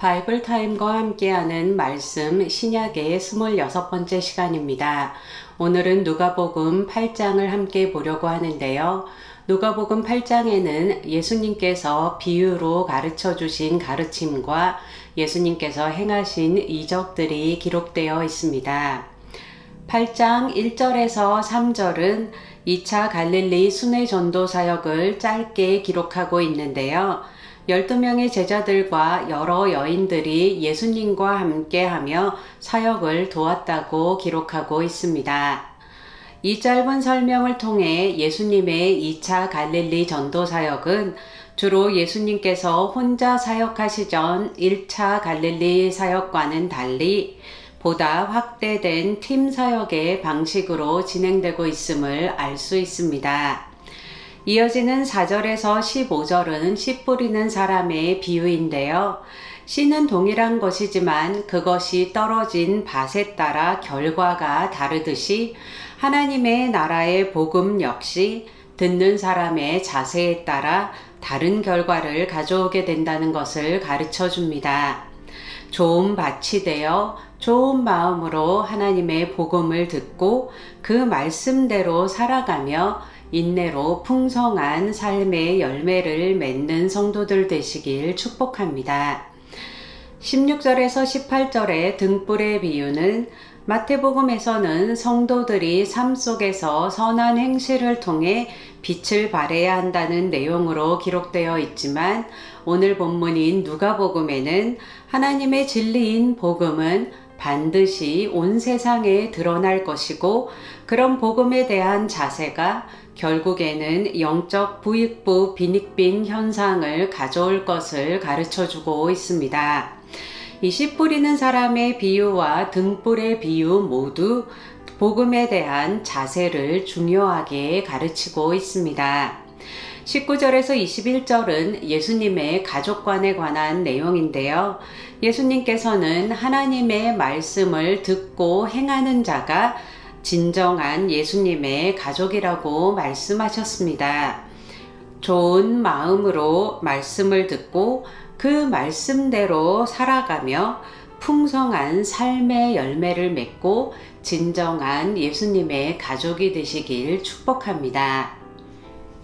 바이블 타임과 함께하는 말씀 신약의 26번째 시간입니다. 오늘은 누가복음 8장을 함께 보려고 하는데요. 누가복음 8장에는 예수님께서 비유로 가르쳐 주신 가르침과 예수님께서 행하신 이적들이 기록되어 있습니다. 8장 1절에서 3절은 2차 갈릴리 순회 전도 사역을 짧게 기록하고 있는데요. 12명의 제자들과 여러 여인들이 예수님과 함께하며 사역을 도왔다고 기록하고 있습니다. 이 짧은 설명을 통해 예수님의 2차 갈릴리 전도 사역은 주로 예수님께서 혼자 사역하시던 1차 갈릴리 사역과는 달리 보다 확대된 팀 사역의 방식으로 진행되고 있음을 알 수 있습니다. 이어지는 4절에서 15절은 씨 뿌리는 사람의 비유인데요. 씨는 동일한 것이지만 그것이 떨어진 밭에 따라 결과가 다르듯이 하나님의 나라의 복음 역시 듣는 사람의 자세에 따라 다른 결과를 가져오게 된다는 것을 가르쳐 줍니다. 좋은 밭이 되어 좋은 마음으로 하나님의 복음을 듣고 그 말씀대로 살아가며 인내로 풍성한 삶의 열매를 맺는 성도들 되시길 축복합니다. 16절에서 18절의 등불의 비유는 마태복음에서는 성도들이 삶 속에서 선한 행실을 통해 빛을 발해야 한다는 내용으로 기록되어 있지만 오늘 본문인 누가복음에는 하나님의 진리인 복음은 반드시 온 세상에 드러날 것이고 그런 복음에 대한 자세가 결국에는 영적 부익부 빈익빈 현상을 가져올 것을 가르쳐주고 있습니다. 이 씨 뿌리는 사람의 비유와 등불의 비유 모두 복음에 대한 자세를 중요하게 가르치고 있습니다. 19절에서 21절은 예수님의 가족관에 관한 내용인데요. 예수님께서는 하나님의 말씀을 듣고 행하는 자가 진정한 예수님의 가족이라고 말씀하셨습니다. 좋은 마음으로 말씀을 듣고 그 말씀대로 살아가며 풍성한 삶의 열매를 맺고 진정한 예수님의 가족이 되시길 축복합니다.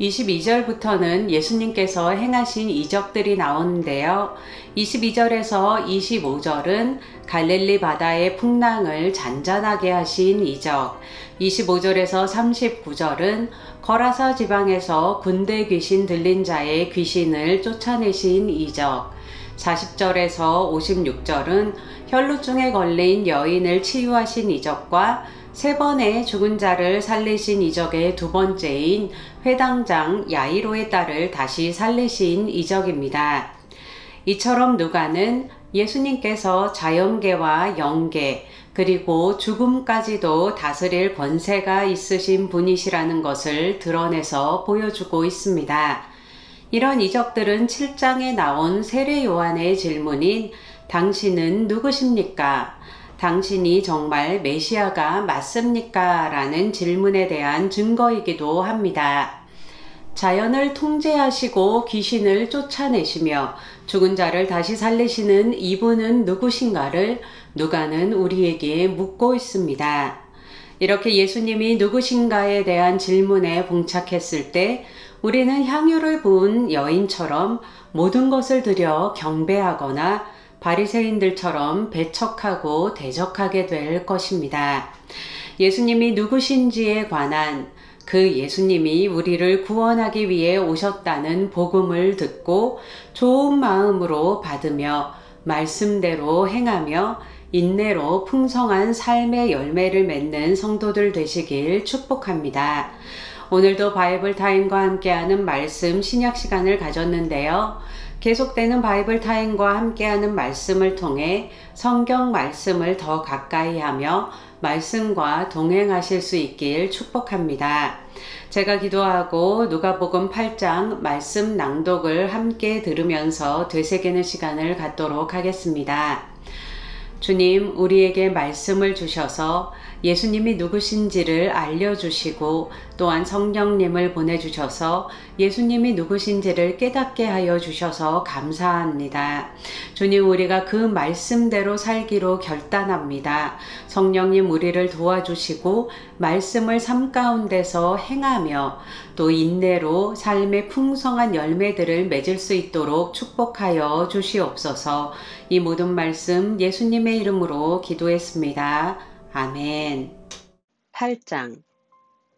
22절부터는 예수님께서 행하신 이적들이 나오는데요. 22절에서 25절은 갈릴리 바다의 풍랑을 잔잔하게 하신 이적, 25절에서 39절은 거라사 지방에서 군대 귀신 들린 자의 귀신을 쫓아내신 이적, 40절에서 56절은 혈루증에 걸린 여인을 치유하신 이적과 3번의 죽은 자를 살리신 이적의 두 번째인 회당장 야이로의 딸을 다시 살리신 이적입니다. 이처럼 누가는 예수님께서 자연계와 영계 그리고 죽음까지도 다스릴 권세가 있으신 분이시라는 것을 드러내서 보여주고 있습니다. 이런 이적들은 7장에 나온 세례 요한의 질문인 당신은 누구십니까? 당신이 정말 메시아가 맞습니까? 라는 질문에 대한 증거이기도 합니다. 자연을 통제하시고 귀신을 쫓아내시며 죽은 자를 다시 살리시는 이분은 누구신가를 누가는 우리에게 묻고 있습니다. 이렇게 예수님이 누구신가에 대한 질문에 봉착했을 때 우리는 향유를 부은 여인처럼 모든 것을 들여 경배하거나 바리새인들처럼 배척하고 대적하게 될 것입니다. 예수님이 누구신지에 관한 그 예수님이 우리를 구원하기 위해 오셨다는 복음을 듣고 좋은 마음으로 받으며 말씀대로 행하며 인내로 풍성한 삶의 열매를 맺는 성도들 되시길 축복합니다. 오늘도 바이블 타임과 함께하는 말씀 신약 시간을 가졌는데요. 계속되는 바이블 타임과 함께하는 말씀을 통해 성경 말씀을 더 가까이 하며 말씀과 동행하실 수 있길 축복합니다. 제가 기도하고 누가복음 8장 말씀 낭독을 함께 들으면서 되새기는 시간을 갖도록 하겠습니다. 주님, 우리에게 말씀을 주셔서 예수님이 누구신지를 알려주시고 또한 성령님을 보내주셔서 예수님이 누구신지를 깨닫게 하여 주셔서 감사합니다. 주님, 우리가 그 말씀대로 살기로 결단합니다. 성령님 우리를 도와주시고 말씀을 삶 가운데서 행하며 또 인내로 삶의 풍성한 열매들을 맺을 수 있도록 축복하여 주시옵소서. 이 모든 말씀 예수님의 이름으로 기도했습니다. 아멘. 8장.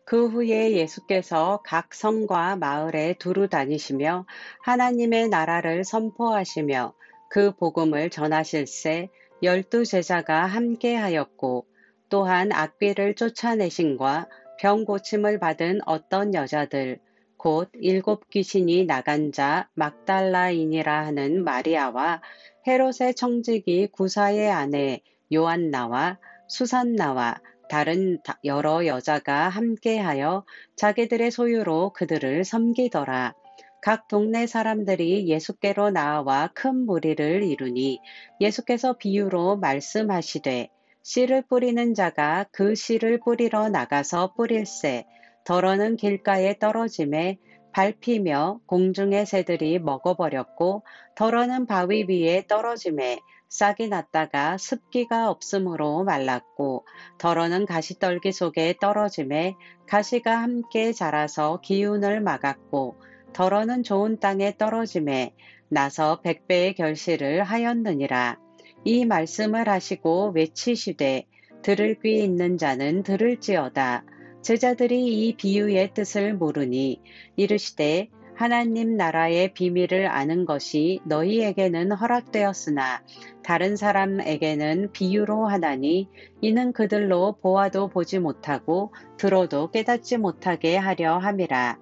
그 후에 예수께서 각 성과 마을에 두루 다니시며 하나님의 나라를 선포하시며 그 복음을 전하실새 12 제자가 함께하였고, 또한 악귀를 쫓아내신과 병 고침을 받은 어떤 여자들, 곧 7 귀신이 나간 자 막달라인이라 하는 마리아와 헤롯의 청지기 구사의 아내 요한나와 수산나와 다른 여러 여자가 함께하여 자기들의 소유로 그들을 섬기더라. 각 동네 사람들이 예수께로 나와 큰 무리를 이루니 예수께서 비유로 말씀하시되, 씨를 뿌리는 자가 그 씨를 뿌리러 나가서 뿌릴새 덜어는 길가에 떨어짐에 밟히며 공중의 새들이 먹어버렸고, 덜어는 바위 위에 떨어짐에 싹이 났다가 습기가 없으므로 말랐고, 덜어는 가시떨기 속에 떨어짐에 가시가 함께 자라서 기운을 막았고, 덜어는 좋은 땅에 떨어짐에 나서 100배의 결실을 하였느니라. 이 말씀을 하시고 외치시되, 들을 귀 있는 자는 들을지어다. 제자들이 이 비유의 뜻을 모르니 이르시되, 하나님 나라의 비밀을 아는 것이 너희에게는 허락되었으나 다른 사람에게는 비유로 하나니, 이는 그들로 보아도 보지 못하고 들어도 깨닫지 못하게 하려 함이라.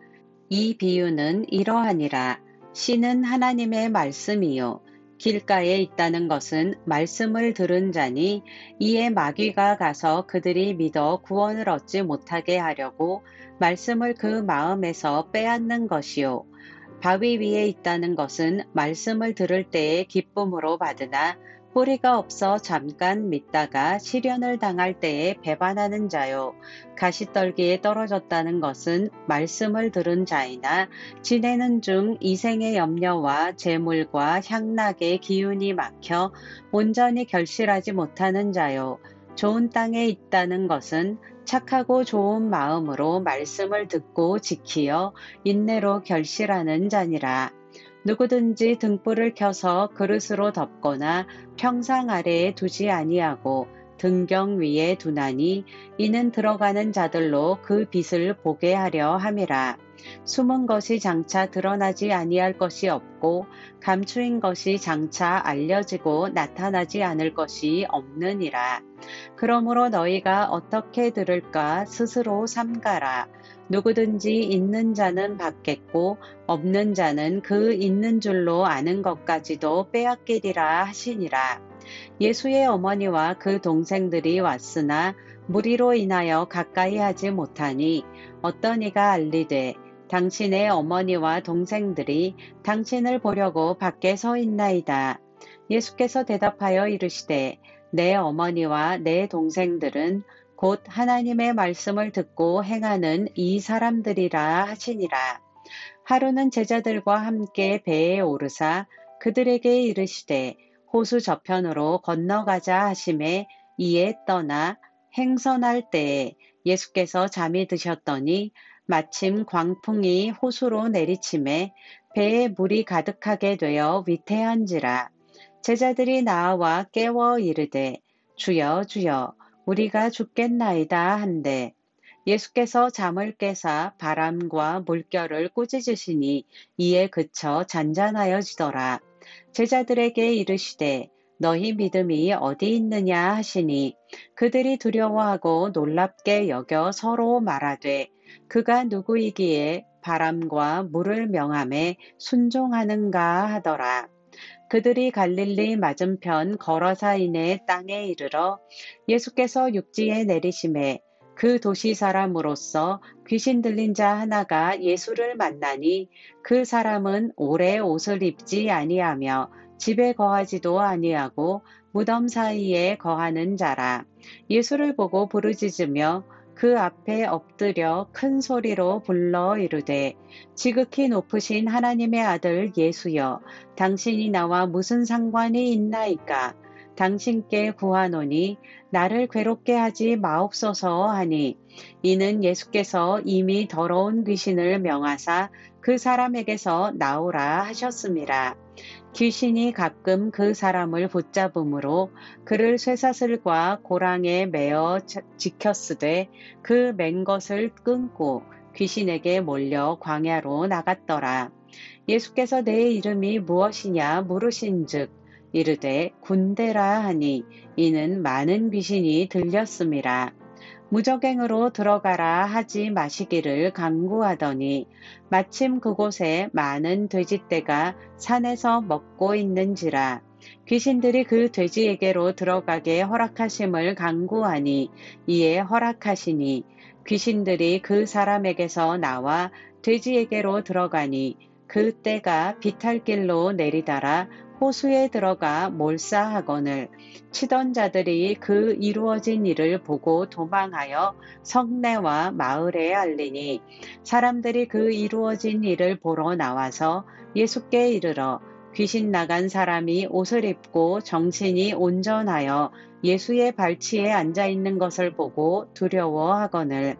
이 비유는 이러하니라. 씨는 하나님의 말씀이요 길가에 있다는 것은 말씀을 들은 자니, 이에 마귀가 가서 그들이 믿어 구원을 얻지 못하게 하려고 말씀을 그 마음에서 빼앗는 것이요. 바위 위에 있다는 것은 말씀을 들을 때에 기쁨으로 받으나 뿌리가 없어 잠깐 믿다가 시련을 당할 때에 배반하는 자요. 가시떨기에 떨어졌다는 것은 말씀을 들은 자이나 지내는 중 이생의 염려와 재물과 향락의 기운이 막혀 온전히 결실하지 못하는 자요. 좋은 땅에 있다는 것은 착하고 좋은 마음으로 말씀을 듣고 지키어 인내로 결실하는 자니라. 누구든지 등불을 켜서 그릇으로 덮거나 평상 아래에 두지 아니하고 등경 위에 두나니, 이는 들어가는 자들로 그 빛을 보게 하려 함이라. 숨은 것이 장차 드러나지 아니할 것이 없고 감추인 것이 장차 알려지고 나타나지 않을 것이 없느니라. 그러므로 너희가 어떻게 들을까 스스로 삼가라. 누구든지 있는 자는 받겠고 없는 자는 그 있는 줄로 아는 것까지도 빼앗기리라 하시니라. 예수의 어머니와 그 동생들이 왔으나 무리로 인하여 가까이 하지 못하니, 어떤 이가 알리되, 당신의 어머니와 동생들이 당신을 보려고 밖에 서 있나이다. 예수께서 대답하여 이르시되, 내 어머니와 내 동생들은 곧 하나님의 말씀을 듣고 행하는 이 사람들이라 하시니라. 하루는 제자들과 함께 배에 오르사 그들에게 이르시되, 호수 저편으로 건너가자 하심에 이에 떠나 행선할 때에 예수께서 잠이 드셨더니 마침 광풍이 호수로 내리침에 배에 물이 가득하게 되어 위태한지라. 제자들이 나와 깨워 이르되, 주여 주여 우리가 죽겠나이다 한데, 예수께서 잠을 깨사 바람과 물결을 꾸짖으시니 이에 그쳐 잔잔하여지더라. 제자들에게 이르시되, 너희 믿음이 어디 있느냐 하시니, 그들이 두려워하고 놀랍게 여겨 서로 말하되, 그가 누구이기에 바람과 물을 명함에 순종하는가 하더라. 그들이 갈릴리 맞은편 거라사인의 땅에 이르러 예수께서 육지에 내리심에 그 도시 사람으로서 귀신 들린 자 하나가 예수를 만나니, 그 사람은 오래 옷을 입지 아니하며 집에 거하지도 아니하고 무덤 사이에 거하는 자라. 예수를 보고 부르짖으며 그 앞에 엎드려 큰 소리로 불러 이르되 지극히 높으신 하나님의 아들 예수여, 당신이 나와 무슨 상관이 있나이까? 당신께 구하노니 나를 괴롭게 하지 마옵소서 하니, 이는 예수께서 이미 더러운 귀신을 명하사 그 사람에게서 나오라 하셨습니다. 귀신이 가끔 그 사람을 붙잡음으로 그를 쇠사슬과 고랑에 매어 지켰으되 그 맨 것을 끊고 귀신에게 몰려 광야로 나갔더라. 예수께서 내 이름이 무엇이냐 물으신즉 이르되 군대라 하니, 이는 많은 귀신이 들렸음이라. 무적행으로 들어가라 하지 마시기를 간구하더니, 마침 그곳에 많은 돼지떼가 산에서 먹고 있는지라. 귀신들이 그 돼지에게로 들어가게 허락하심을 간구하니 이에 허락하시니, 귀신들이 그 사람에게서 나와 돼지에게로 들어가니 그 떼가 비탈길로 내리달아 호수에 들어가 몰사하거늘, 치던 자들이 그 이루어진 일을 보고 도망하여 성내와 마을에 알리니, 사람들이 그 이루어진 일을 보러 나와서 예수께 이르러 귀신 나간 사람이 옷을 입고 정신이 온전하여 예수의 발치에 앉아 있는 것을 보고 두려워하거늘,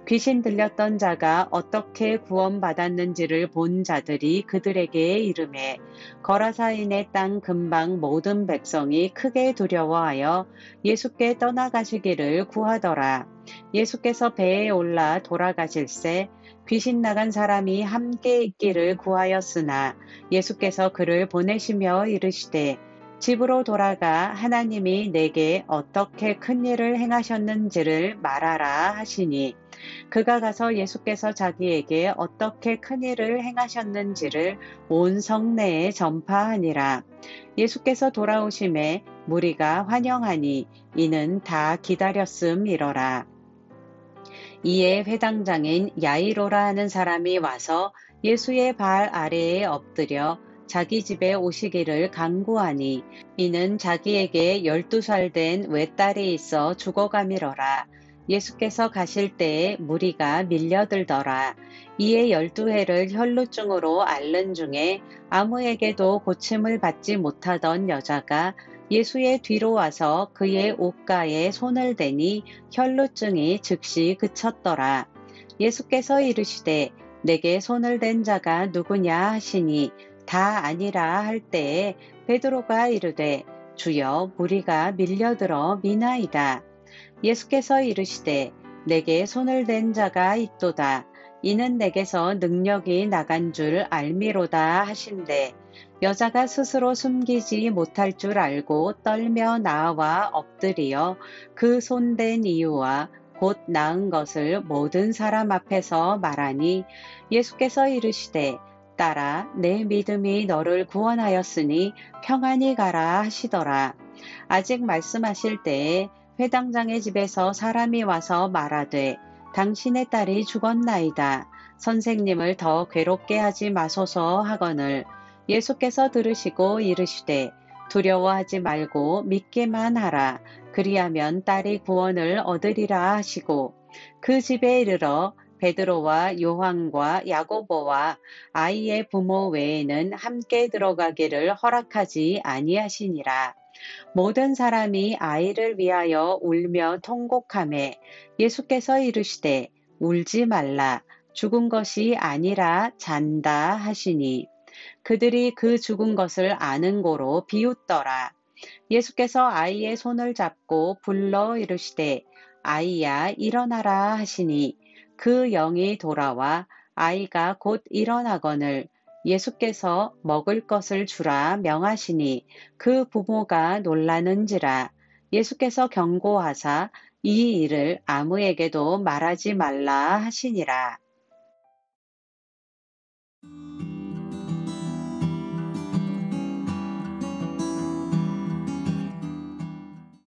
귀신 들렸던 자가 어떻게 구원받았는지를 본 자들이 그들에게 이르매, 거라사인의 땅 근방 모든 백성이 크게 두려워하여 예수께 떠나가시기를 구하더라. 예수께서 배에 올라 돌아가실새 귀신 나간 사람이 함께 있기를 구하였으나 예수께서 그를 보내시며 이르시되 집으로 돌아가 하나님이 내게 어떻게 큰 일을 행하셨는지를 말하라 하시니, 그가 가서 예수께서 자기에게 어떻게 큰 일을 행하셨는지를 온 성내에 전파하니라. 예수께서 돌아오심에 무리가 환영하니 이는 다 기다렸음이러라. 이에 회당장인 야이로라 하는 사람이 와서 예수의 발 아래에 엎드려 자기 집에 오시기를 간구하니, 이는 자기에게 12살 된 외딸이 있어 죽어가미러라. 예수께서 가실 때에 무리가 밀려들더라. 이에 12해를 혈루증으로 앓는 중에 아무에게도 고침을 받지 못하던 여자가 예수의 뒤로 와서 그의 옷가에 손을 대니 혈루증이 즉시 그쳤더라. 예수께서 이르시되 내게 손을 댄 자가 누구냐 하시니 다 아니라 할 때에 베드로가 이르되 주여, 무리가 밀려들어 미나이다. 예수께서 이르시되 내게 손을 댄 자가 있도다. 이는 내게서 능력이 나간 줄 알미로다 하신대, 여자가 스스로 숨기지 못할 줄 알고 떨며 나와 엎드리어 그 손댄 이유와 곧 나은 것을 모든 사람 앞에서 말하니, 예수께서 이르시되 딸아, 내 믿음이 너를 구원하였으니 평안히 가라 하시더라. 아직 말씀하실 때에 회당장의 집에서 사람이 와서 말하되 당신의 딸이 죽었나이다. 선생님을 더 괴롭게 하지 마소서 하거늘, 예수께서 들으시고 이르시되 두려워하지 말고 믿기만 하라. 그리하면 딸이 구원을 얻으리라 하시고, 그 집에 이르러 베드로와 요한과 야고보와 아이의 부모 외에는 함께 들어가기를 허락하지 아니하시니라. 모든 사람이 아이를 위하여 울며 통곡하매 예수께서 이르시되 울지 말라. 죽은 것이 아니라 잔다 하시니, 그들이 그 죽은 것을 아는 고로 비웃더라. 예수께서 아이의 손을 잡고 불러 이르시되 아이야, 일어나라 하시니 그 영이 돌아와 아이가 곧 일어나거늘, 예수께서 먹을 것을 주라 명하시니 그 부모가 놀라는지라. 예수께서 경고하사 이 일을 아무에게도 말하지 말라 하시니라.